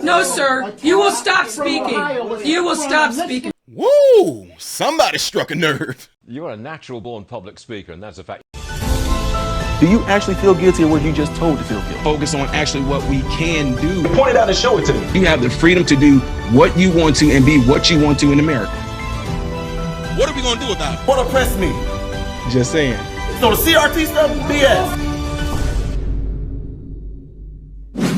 No, sir. You will stop speaking. You will stop speaking. Woo! Somebody struck a nerve. You are a natural-born public speaker, and that's a fact. Do you actually feel guilty or were you just told to feel guilty? Focus on actually what we can do. Point it out and show it to me. You have the freedom to do what you want to and be what you want to in America. What are we gonna do about it? What oppress me? Just saying. So the CRT stuff, BS.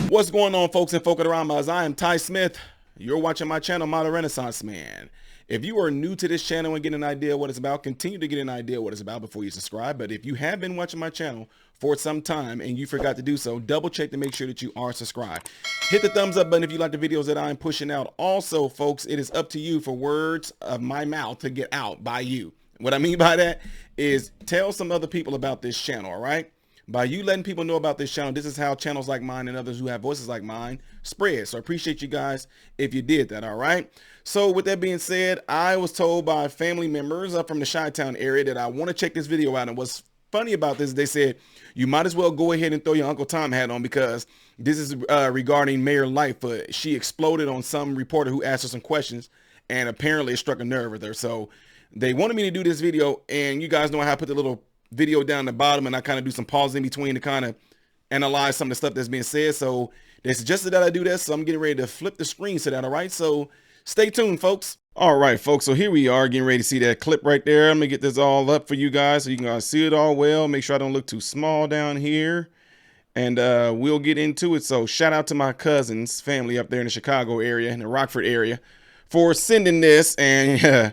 What's going on, folks and folk around us? I am Ty Smith. You're watching my channel, Modern Renaissance Man. If you are new to this channel and get an idea what it's about, continue to get an idea what it's about before you subscribe. But if you have been watching my channel for some time and you forgot to do so, double check to make sure that you are subscribed. Hit the thumbs up button if you like the videos that I'm pushing out. Also, folks, it is up to you for words of my mouth to get out by you. What I mean by that is tell some other people about this channel, all right? By you letting people know about this channel, this is how channels like mine and others who have voices like mine spread. So I appreciate you guys if you did that, all right? So with that being said, I was told by family members up from the Chi-Town area that I want to check this video out. And what's funny about this, they said, you might as well go ahead and throw your Uncle Tom hat on because this is regarding Mayor Lightfoot. She exploded on some reporter who asked her some questions and apparently it struck a nerve with her. So they wanted me to do this video, and you guys know how I put the little video down the bottom and I kind of do some pause in between to kind of analyze some of the stuff that's being said. So they suggested that I do that, so I'm getting ready to flip the screen to that. All right, so stay tuned, folks. All right, folks, so here we are getting ready to see that clip right there. I'm gonna get this all up for you guys so you can guys see it all well. Make sure I don't look too small down here, and we'll get into it. So shout out to my cousins family up there in the Chicago area, in the Rockford area, for sending this. And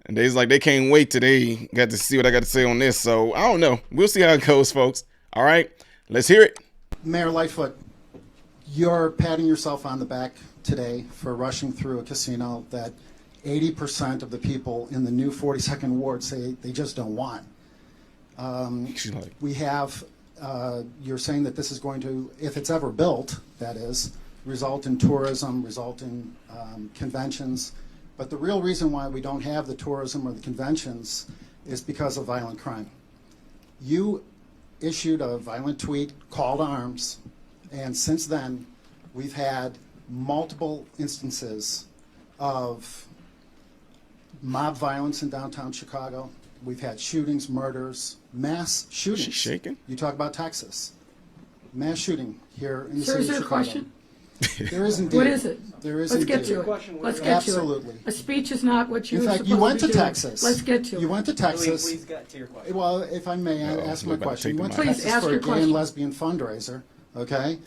and they's like, they can't wait till they got to see what I got to say on this. So I don't know. We'll see how it goes, folks. All right, let's hear it. Mayor Lightfoot, you're patting yourself on the back today for rushing through a casino that 80% of the people in the new 42nd Ward say they just don't want. We have, you're saying that this is going to, if it's ever built, that is, result in tourism, result in conventions. But the real reason why we don't have the tourism or the conventions is because of violent crime. You issued a violent tweet, call to arms, and since then we've had multiple instances of mob violence in downtown Chicago. We've had shootings, murders, mass shootings. She's shaking. You talk about Texas. Mass shooting here in the Sir, city is there of a Chicago. question? There is indeed. What is it? There is Let's get indeed. to it. Let's get Absolutely. to it. A speech is not what you're In fact, supposed you went to to be doing. Texas. Let's get to it. You went to Texas. Please get to your question. Well, if I may, I ask my we're about to question. take You went the to mic. Please Texas ask for a your gay question. and lesbian fundraiser, okay?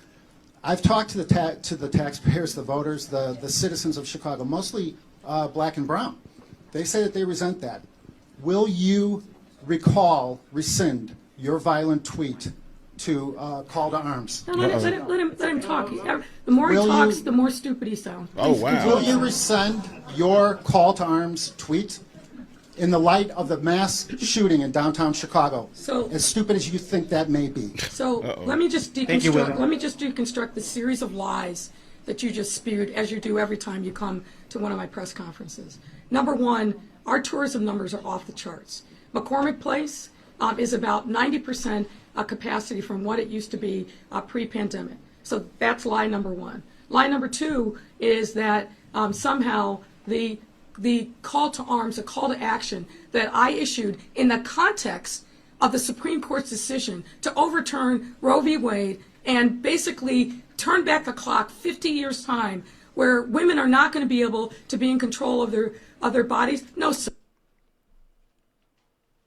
I've talked to the taxpayers, the voters, the citizens of Chicago, mostly black and brown. They say that they resent that. Will you rescind your violent tweet to call to arms? No, let him talk. The more he talks, the more stupid he sounds. Oh, wow. Will you rescind your call to arms tweet in the light of the mass shooting in downtown Chicago? So- as stupid as you think that may be. So let me just deconstruct the series of lies that you just spewed, as you do every time you come to one of my press conferences. Number one, our tourism numbers are off the charts. McCormick Place is about 90% capacity from what it used to be pre-pandemic. So that's lie number one. Lie number two is that somehow the call to arms, a call to action that I issued in the context of the Supreme Court's decision to overturn Roe v. Wade and basically turn back the clock 50 years time where women are not going to be able to be in control of their bodies. No, sir.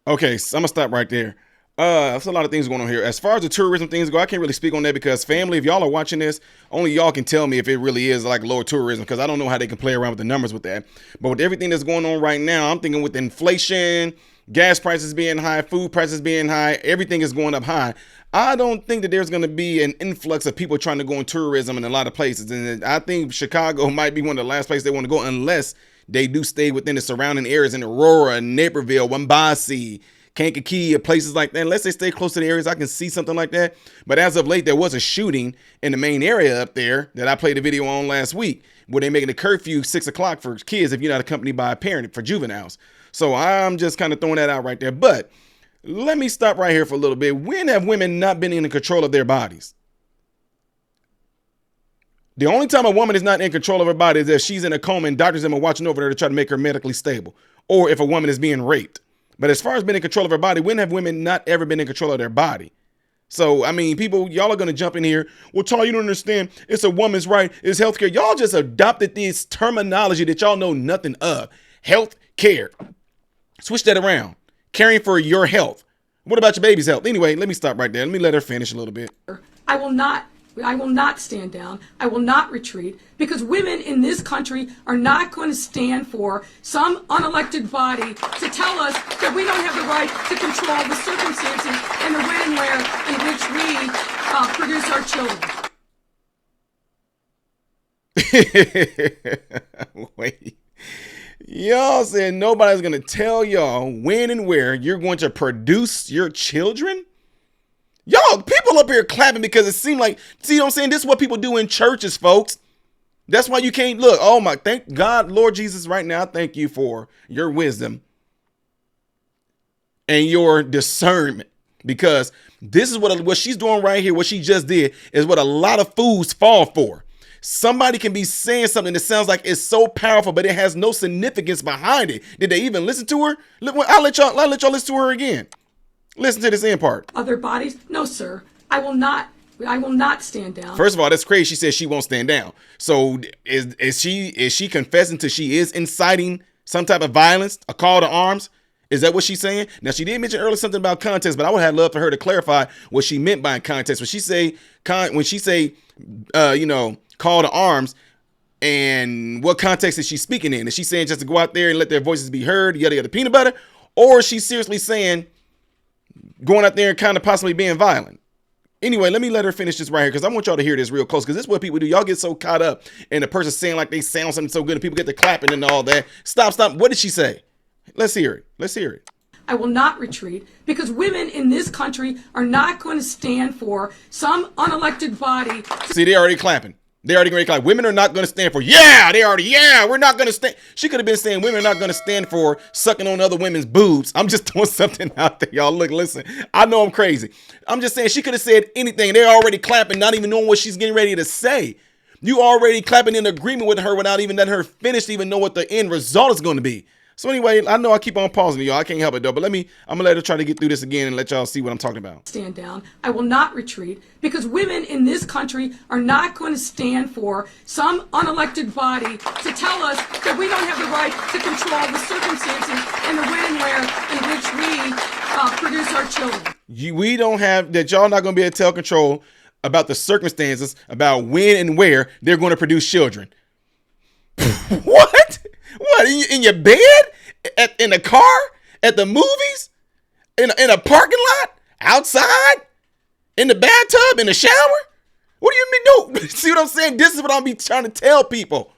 Okay, so I'm gonna stop right there. There's a lot of things going on here. As far as the tourism things go, I can't really speak on that because family, if y'all are watching this, only y'all can tell me if it really is like lower tourism because I don't know how they can play around with the numbers with that. But with everything that's going on right now, I'm thinking with inflation, gas prices being high, food prices being high, everything is going up high. I don't think that there's going to be an influx of people trying to go in tourism in a lot of places. And I think Chicago might be one of the last places they want to go unless they do stay within the surrounding areas in Aurora, Naperville, Wambassee, Kankakee, places like that. Unless they stay close to the areas, I can see something like that. But as of late, there was a shooting in the main area up there that I played a video on last week where they're making a curfew 6 o'clock for kids if you're not accompanied by a parent for juveniles. So I'm just kind of throwing that out right there. But let me stop right here for a little bit. When have women not been in control of their bodies? The only time a woman is not in control of her body is if she's in a coma and doctors are watching over her to try to make her medically stable, or if a woman is being raped. But as far as being in control of her body, when have women not ever been in control of their body? So, I mean, people, y'all are going to jump in here. Well, Tar, you don't understand. It's a woman's right. It's healthcare. Y'all just adopted this terminology that y'all know nothing of. Health care. Switch that around. Caring for your health. What about your baby's health? Anyway, let me stop right there. Let me let her finish a little bit. I will not stand down. I will not retreat, because women in this country are not going to stand for some unelected body to tell us that we don't have the right to control the circumstances and the when and where in which we produce our children. Wait. Y'all said nobody's going to tell y'all when and where you're going to produce your children? Y'all, people up here clapping because it seemed like, see what I'm saying? This is what people do in churches, folks. That's why you can't look. Oh my, thank God, Lord Jesus, right now, thank you for your wisdom and your discernment, because this is what she's doing right here. What she just did is what a lot of fools fall for. Somebody can be saying something that sounds like it's so powerful, but it has no significance behind it. Did they even listen to her? I'll let y'all listen to her again. Listen to this end part. Other bodies? No, sir. I will not stand down. First of all, that's crazy. She said she won't stand down. So is she confessing to she is inciting some type of violence, a call to arms? Is that what she's saying? Now, she did mention earlier something about context, but I would have loved for her to clarify what she meant by context. When she say call to arms, and what context is she speaking in? Is she saying just to go out there and let their voices be heard, yada yada peanut butter? Or is she seriously saying going out there and kind of possibly being violent? Anyway, let me let her finish this right here, because I want y'all to hear this real close, because this is what people do. Y'all get so caught up in the person saying like they sound something so good and people get to clapping and all that. Stop. What did she say? Let's hear it. I will not retreat, because women in this country are not going to stand for some unelected body. See, they already clapping. They already going to clap. Women are not going to stand for, we're not going to stand. She could have been saying women are not going to stand for sucking on other women's boobs. I'm just throwing something out there, y'all. Look, listen, I know I'm crazy. I'm just saying she could have said anything. They're already clapping, not even knowing what she's getting ready to say. You already clapping in agreement with her without even letting her finish to even know what the end result is going to be. So anyway, I know I keep on pausing y'all. I can't help it though, but I'm gonna let her try to get through this again and let y'all see what I'm talking about. Stand down. I will not retreat, because women in this country are not going to stand for some unelected body to tell us that we don't have the right to control the circumstances and the when and where in which we produce our children. We don't have that. Y'all not gonna be able to tell control about the circumstances, about when and where they're going to produce children. What? What, in your bed? In the car? At the movies? In a parking lot? Outside? In the bathtub? In the shower? What do you mean? No. See what I'm saying? This is what I'll be trying to tell people.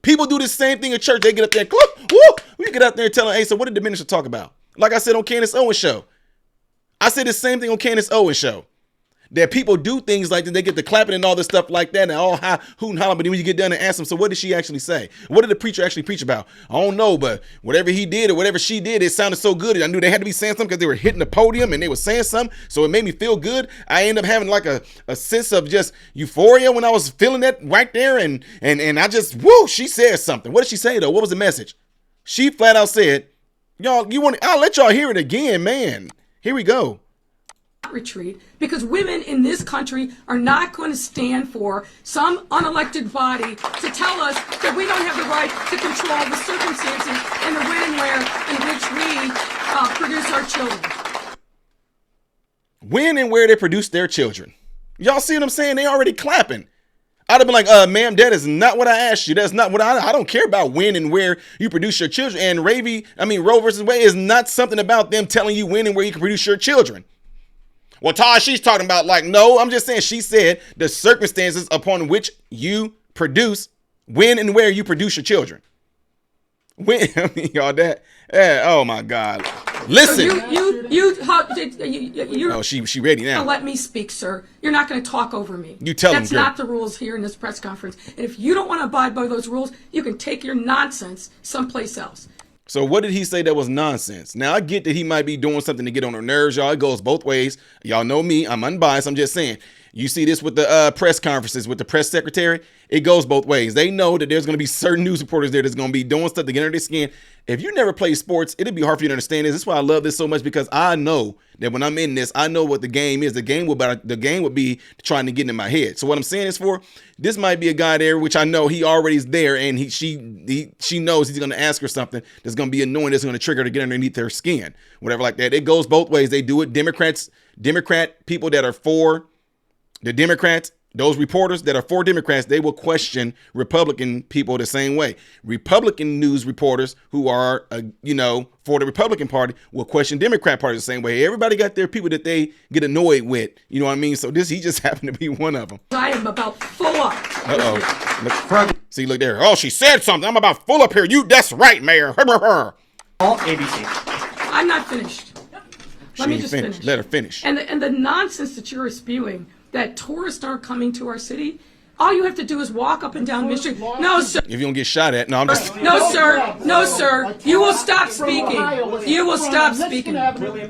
People do the same thing in church. They get up there and we get out there and tell them, hey, so what did the minister talk about? Like I said on Candace Owens' show. I said the same thing on Candace Owens' show. That people do things like that, they get the clapping and all this stuff like that, and all hoot and holler, but then when you get done and ask them, so what did she actually say? What did the preacher actually preach about? I don't know, but whatever he did or whatever she did, it sounded so good. I knew they had to be saying something because they were hitting the podium and they were saying something, so it made me feel good. I ended up having like a sense of just euphoria when I was feeling that right there, and I just, she said something. What did she say though? What was the message? She flat out said, y'all, I'll let y'all hear it again, man. Here we go. Retreat, because women in this country are not going to stand for some unelected body to tell us that we don't have the right to control the circumstances and the when and where in which we produce our children. When and where they produce their children. Y'all see what I'm saying? They already clapping. I'd have been like, ma'am, that is not what I asked you. That's not what I don't care about when and where you produce your children. And Roe versus Wade is not something about them telling you when and where you can produce your children. Well, Todd, she's talking about like, no, I'm just saying she said the circumstances upon which you produce, when and where you produce your children. When, y'all, oh my God. Listen. Oh, she ready now. Let me speak, sir. You're not going to talk over me. You tell them, That's not the rules here in this press conference. And if you don't want to abide by those rules, you can take your nonsense someplace else. So what did he say that was nonsense? Now, I get that he might be doing something to get on her nerves, y'all. It goes both ways. Y'all know me. I'm unbiased. I'm just saying. You see this with the press conferences with the press secretary. It goes both ways. They know that there's going to be certain news reporters there that's going to be doing stuff to get under their skin. If you never play sports, it'd be hard for you to understand this. That's why I love this so much, because I know that when I'm in this, I know what the game is. The game would be trying to get in my head. So what I'm saying is, for this might be a guy there, which I know he already is there, and she knows he's going to ask her something that's going to be annoying, that's going to trigger her to get underneath her skin, whatever like that. It goes both ways. They do it. Democrat people that are for the Democrats, those reporters that are for Democrats, they will question Republican people the same way. Republican news reporters who are, for the Republican Party will question Democrat Party the same way. Everybody got their people that they get annoyed with. You know what I mean? So he just happened to be one of them. I am about full up. See, look there. Oh, she said something. I'm about full up here. That's right, Mayor. All ABC. I'm not finished. Let me just finish. Let her finish. And the nonsense that you're spewing, that tourists aren't coming to our city, all you have to do is walk up and down Michigan. No, sir. If you don't get shot at, no, I'm just. No, sir. No, sir. You will stop speaking. You will stop speaking.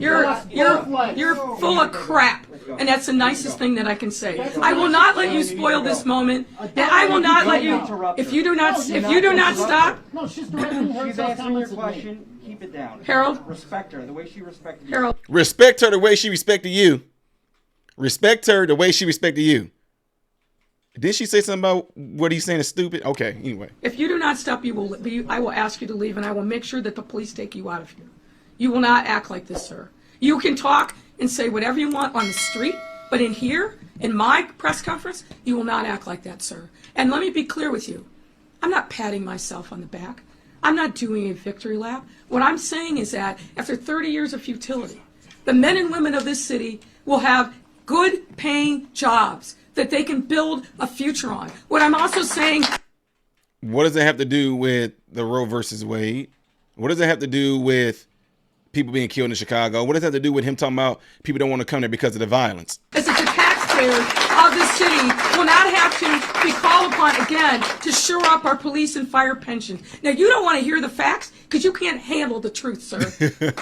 You're full of crap. And that's the nicest thing that I can say. I will not let you spoil this moment. And I will not let you. If you do not stop. No, she's directing her. She's answering your question. Keep it down. Harold. Respect her the way she respected you. Harold. Respect her the way she respected you. Respect her the way she respected you. Did she say something about what he's saying is stupid? Okay, anyway. If you do not stop, I will ask you to leave, and I will make sure that the police take you out of here. You will not act like this, sir. You can talk and say whatever you want on the street, but in here, in my press conference, you will not act like that, sir. And let me be clear with you. I'm not patting myself on the back. I'm not doing a victory lap. What I'm saying is that after 30 years of futility, the men and women of this city will have good paying jobs that they can build a future on. What I'm also saying. What does that have to do with the Roe versus Wade? What does that have to do with people being killed in Chicago? What does that have to do with him talking about people don't want to come there because of the violence? Is that the taxpayers of this city will not have to be called upon again to shore up our police and fire pensions. Now, you don't want to hear the facts because you can't handle the truth, sir.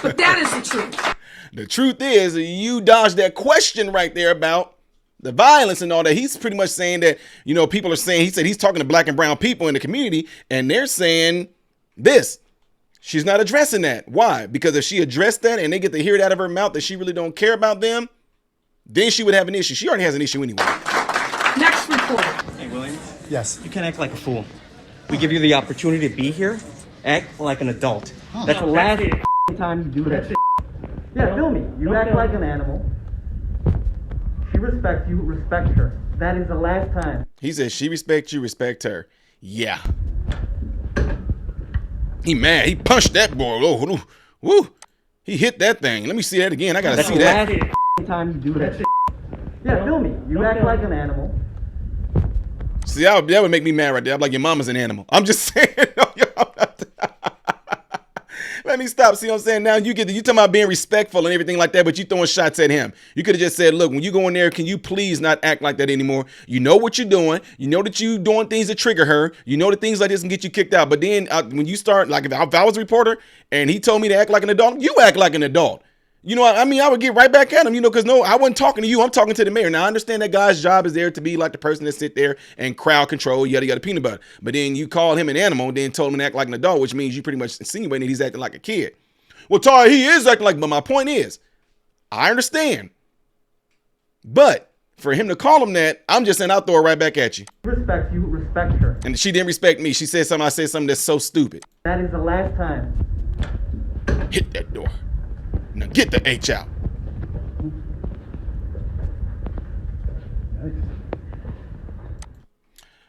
But that is the truth. The truth is, you dodged that question right there about the violence and all that. He's pretty much saying that, people are saying, he said he's talking to black and brown people in the community, and they're saying this. She's not addressing that. Why? Because if she addressed that and they get to hear it out of her mouth that she really don't care about them, then she would have an issue. She already has an issue anyway. Next report. Hey, William. Yes. You can't act like a fool. We give you the opportunity to be here. Act like an adult. That's the last time you do that. Yeah, feel me. You act like an animal. She respects you. Respect her. That is the last time. He says she respects you. Respect her. Yeah. He mad. He punched that boy. Oh, woo. He hit that thing. Let me see that again. I gotta see that. That's the last time you do that. Yeah, feel me. You act like an animal. See, that would make me mad right there. I'm like, your mama's an animal. I'm just saying. Let me stop. See what I'm saying? Now you talking about being respectful and everything like that, but you throwing shots at him. You could have just said, look, when you go in there, can you please not act like that anymore? You know what you're doing. You know that you doing things that trigger her. You know that things like this can get you kicked out. But then when you start, like if I was a reporter and he told me to act like an adult, you act like an adult. You know what I mean? I would get right back at him, because no, I wasn't talking to you. I'm talking to the mayor. Now, I understand that guy's job is there to be like the person that sit there and crowd control, yada, yada, peanut butter. But then you call him an animal, then told him to act like an adult, which means you pretty much insinuating he's acting like a kid. Well, Ty, he is acting like, but my point is, I understand. But for him to call him that, I'm just saying I'll throw it right back at you. Respect you. Respect her. And she didn't respect me. She said something, I said something that's so stupid. That is the last time. Hit that door. Now get the H out.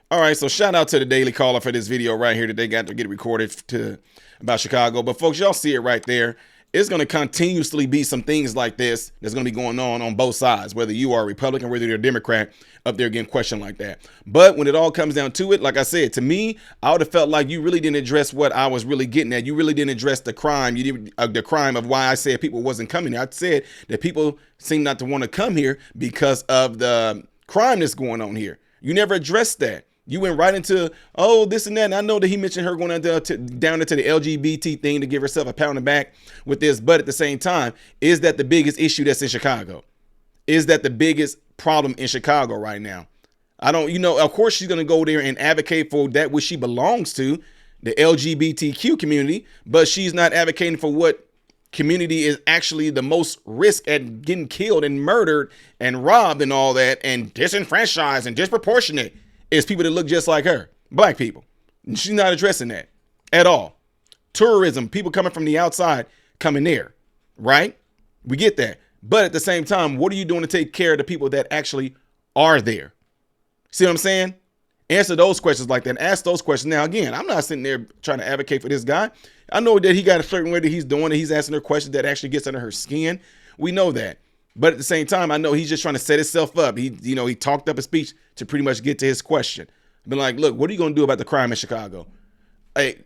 All right, so shout out to the Daily Caller for this video right here that they got to get recorded about Chicago. But folks, y'all see it right there. It's going to continuously be some things like this that's going to be going on both sides, whether you are a Republican, whether you're a Democrat, up there getting questioned like that. But when it all comes down to it, like I said, to me, I would have felt like you really didn't address what I was really getting at. You really didn't address the crime. You didn't the crime of why I said people wasn't coming here. I said that people seem not to want to come here because of the crime that's going on here. You never addressed that. You went right into, oh, this and that. And I know that he mentioned her going down into the LGBT thing to give herself a pat on the back with this. But at the same time, is that the biggest issue that's in Chicago? Is that the biggest problem in Chicago right now? I don't, of course she's going to go there and advocate for that which she belongs to, the LGBTQ community, but she's not advocating for what community is actually the most risk at getting killed and murdered and robbed and all that and disenfranchised and disproportionate. Is people that look just like her, black people. And she's not addressing that at all. Tourism, people coming from the outside coming there, right? We get that. But at the same time, what are you doing to take care of the people that actually are there? See what I'm saying? Answer those questions like that. Ask those questions. Now, again, I'm not sitting there trying to advocate for this guy. I know that he got a certain way that he's doing it. He's asking her questions that actually gets under her skin. We know that. But at the same time, I know he's just trying to set himself up. He talked up a speech to pretty much get to his question. Been like, look, what are you going to do about the crime in Chicago? Hey,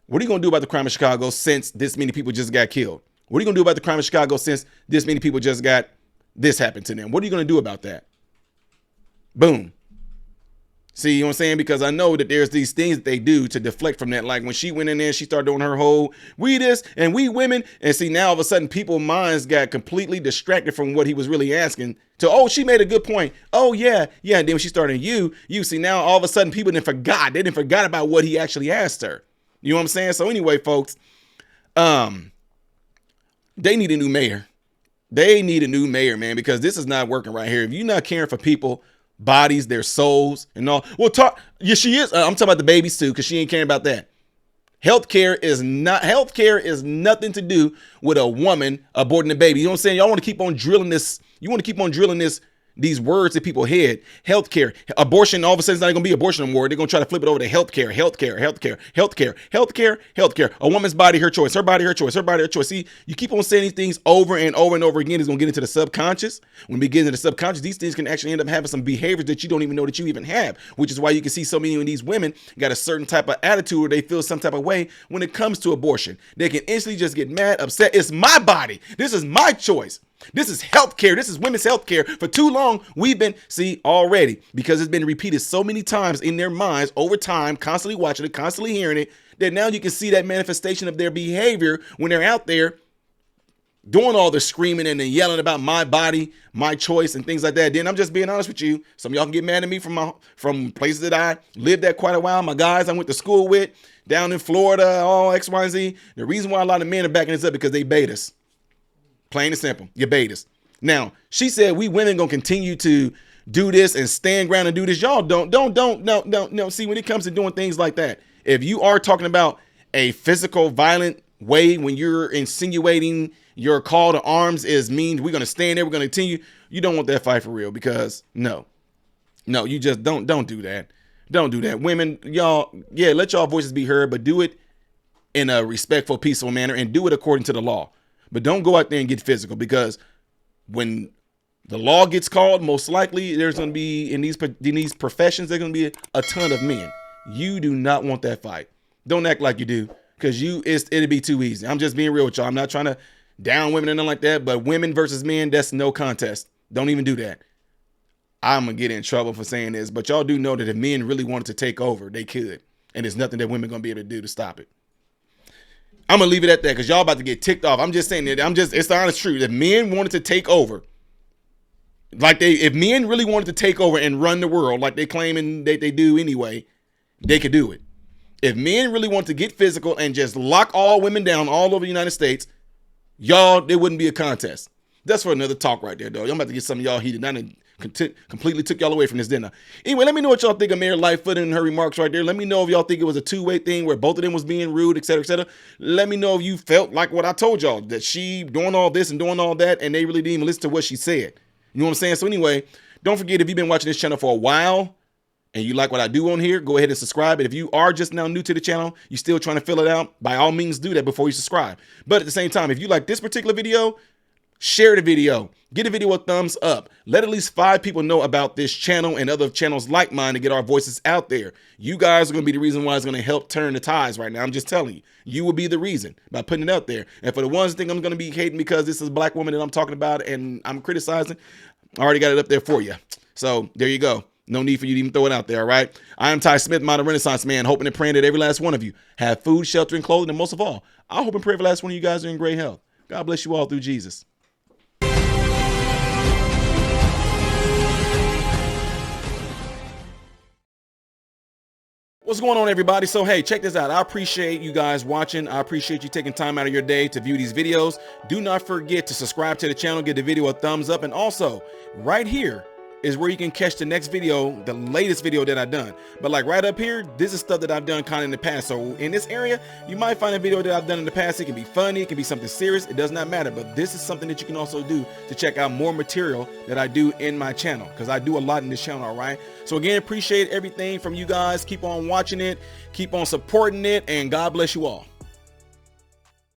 what are you going to do about the crime in Chicago since this many people just got killed? What are you going to do about the crime in Chicago since this many people just got this happened to them? What are you going to do about that? Boom. See, you know what I'm saying? Because I know that there's these things that they do to deflect from that. Like when she went in there, she started doing her whole, we this and we women. And see, now all of a sudden, people's minds got completely distracted from what he was really asking to, oh, she made a good point. Oh, yeah. And then when she started, you see, now all of a sudden, people didn't forgot. They didn't forgot about what he actually asked her. You know what I'm saying? So anyway, folks, they need a new mayor. They need a new mayor, man, because this is not working right here. If you're not caring for people, bodies, their souls, and all. Well, yeah, she is. I'm talking about the babies too, because she ain't caring about that. Healthcare is nothing to do with a woman aborting a baby. You know what I'm saying? Y'all want to keep on drilling this. You want to keep on drilling these words in people's head. Healthcare, abortion, all of a sudden it's not going to be abortion anymore. They're going to try to flip it over to healthcare. A woman's body, her choice. Her body, her choice. Her body, her choice. See, you keep on saying these things over and over and over again. It's going to get into the subconscious. When we get into the subconscious, these things can actually end up having some behaviors that you don't even know that you even have, which is why you can see so many of these women got a certain type of attitude where they feel some type of way when it comes to abortion. They can instantly just get mad, upset. It's my body. This is my choice. This is healthcare. This is women's healthcare. For too long, we've been, already, because it's been repeated so many times in their minds over time, constantly watching it, constantly hearing it, that now you can see that manifestation of their behavior when they're out there doing all the screaming and the yelling about my body, my choice, and things like that. Then I'm just being honest with you. Some of y'all can get mad at me from places that I lived at quite a while. My guys I went to school with down in Florida, all X, Y, and Z. The reason why a lot of men are backing this up because they bait us. Plain and simple. You bait us. Now, she said we women gonna continue to do this and stand ground and do this. Y'all don't. No. See, when it comes to doing things like that, if you are talking about a physical, violent way, when you're insinuating your call to arms is mean, we're gonna stand there, we're gonna continue. You don't want that fight for real, because no, you just don't do that. Don't do that. Women, y'all, yeah, let y'all voices be heard, but do it in a respectful, peaceful manner and do it according to the law. But don't go out there and get physical, because when the law gets called, most likely there's going to be in these professions, there's going to be a ton of men. You do not want that fight. Don't act like you do, because it'd be too easy. I'm just being real with y'all. I'm not trying to down women or nothing like that, but women versus men, that's no contest. Don't even do that. I'm going to get in trouble for saying this, but y'all do know that if men really wanted to take over, they could. And there's nothing that women are going to be able to do to stop it. I'm going to leave it at that, because y'all about to get ticked off. I'm just saying that it's the honest truth. If men wanted to take over, if men really wanted to take over and run the world like they claiming they do anyway, they could do it. If men really want to get physical and just lock all women down all over the United States, y'all, there wouldn't be a contest. That's for another talk right there, though. I'm about to get some of y'all heated. I completely took y'all away from this dinner. Anyway, let me know what y'all think of Mayor Lightfoot and her remarks right there. Let me know if y'all think it was a two-way thing where both of them was being rude, et cetera, et cetera. Let me know if you felt like what I told y'all, that she doing all this and doing all that, and they really didn't even listen to what she said. You know what I'm saying? So anyway, don't forget, if you've been watching this channel for a while and you like what I do on here, go ahead and subscribe. And if you are just now new to the channel, you're still trying to fill it out, by all means do that before you subscribe. But at the same time, if you like this particular video, share the video. Get the video a thumbs up. Let at least 5 people know about this channel and other channels like mine to get our voices out there. You guys are going to be the reason why it's going to help turn the tides right now. I'm just telling you. You will be the reason by putting it out there. And for the ones that think I'm going to be hating because this is a black woman that I'm talking about and I'm criticizing, I already got it up there for you. So there you go. No need for you to even throw it out there, all right? I am Ty Smith, modern Renaissance man, hoping and praying that every last one of you have food, shelter, and clothing, and most of all, I hope and pray every last one of you guys are in great health. God bless you all through Jesus. What's going on, everybody? So, hey, check this out. I appreciate you guys watching. I appreciate you taking time out of your day to view these videos. Do not forget to subscribe to the channel, give the video a thumbs up, and also right here is where you can catch the next video, the latest video that I've done. But like right up here, this is stuff that I've done kind of in the past. So in this area, you might find a video that I've done in the past. It can be funny, it can be something serious, it does not matter. But this is something that you can also do to check out more material that I do in my channel, because I do a lot in this channel, all right? So again, appreciate everything from you guys. Keep on watching it, keep on supporting it, and God bless you all.